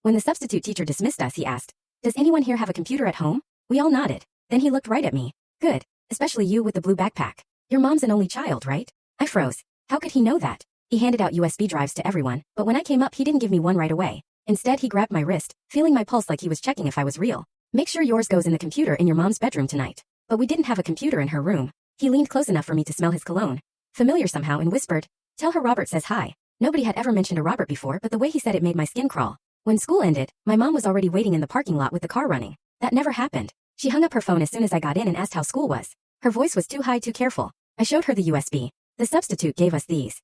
When the substitute teacher dismissed us, he asked, "Does anyone here have a computer at home?" We all nodded. Then he looked right at me. "Good. Especially you with the blue backpack. Your mom's an only child, right?" I froze. How could he know that? He handed out USB drives to everyone, but when I came up he didn't give me one right away. Instead he grabbed my wrist, feeling my pulse like he was checking if I was real. "Make sure yours goes in the computer in your mom's bedroom tonight." But we didn't have a computer in her room. He leaned close enough for me to smell his cologne, familiar somehow, and whispered, "Tell her Robert says hi." Nobody had ever mentioned a Robert before, but the way he said it made my skin crawl. When school ended, my mom was already waiting in the parking lot with the car running. That never happened. She hung up her phone as soon as I got in and asked how school was. Her voice was too high, too careful. I showed her the USB. The substitute gave us these.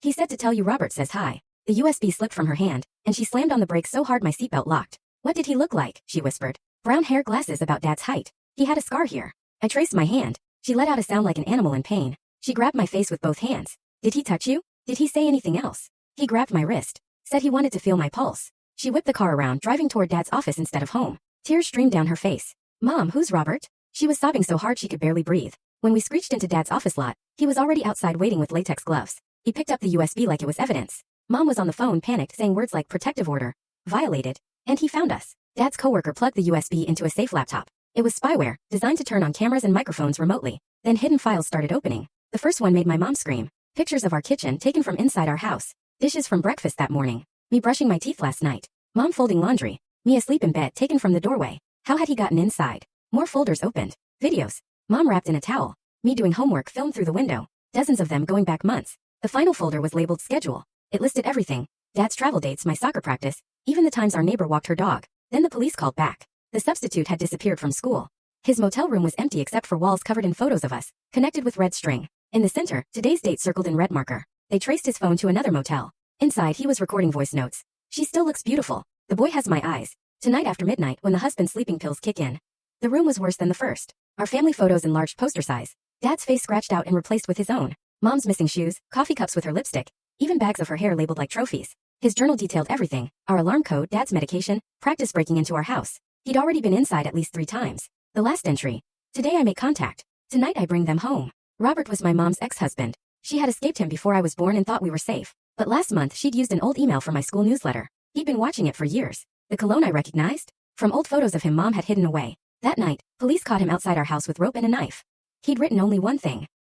"He said to tell you Robert says hi." The USB slipped from her hand, and she slammed on the brakes so hard my seatbelt locked. "What did he look like?" she whispered. "Brown hair, glasses, about Dad's height. He had a scar here." I traced my hand. She let out a sound like an animal in pain. She grabbed my face with both hands. "Did he touch you? Did he say anything else?" He grabbed my wrist. Said he wanted to feel my pulse. She whipped the car around, driving toward Dad's office instead of home. Tears streamed down her face. "Mom, who's Robert?" She was sobbing so hard she could barely breathe. When we screeched into Dad's office lot, he was already outside waiting with latex gloves. He picked up the USB like it was evidence. Mom was on the phone, panicked, saying words like protective order, violated, and he found us. Dad's coworker plugged the USB into a safe laptop. It was spyware, designed to turn on cameras and microphones remotely. Then hidden files started opening. The first one made my mom scream. Pictures of our kitchen taken from inside our house. Dishes from breakfast that morning. Me brushing my teeth last night. Mom folding laundry. Me asleep in bed taken from the doorway. How had he gotten inside? More folders opened. Videos. Mom wrapped in a towel. Me doing homework filmed through the window. Dozens of them going back months. The final folder was labeled schedule. It listed everything. Dad's travel dates, my soccer practice, even the times our neighbor walked her dog. Then the police called back. The substitute had disappeared from school. His motel room was empty except for walls covered in photos of us, connected with red string. In the center, today's date circled in red marker. They traced his phone to another motel. Inside, he was recording voice notes. "She still looks beautiful. The boy has my eyes. Tonight after midnight when the husband's sleeping pills kick in." The room was worse than the first. Our family photos enlarged poster size. Dad's face scratched out and replaced with his own. Mom's missing shoes, coffee cups with her lipstick, even bags of her hair labeled like trophies. His journal detailed everything, our alarm code, Dad's medication, practice breaking into our house. He'd already been inside at least 3 times. The last entry. "Today I make contact. Tonight I bring them home." Robert was my mom's ex-husband. She had escaped him before I was born and thought we were safe. But last month she'd used an old email from my school newsletter. He'd been watching it for years. The cologne I recognized? From old photos of him Mom had hidden away. That night, police caught him outside our house with rope and a knife. He'd written only one thing.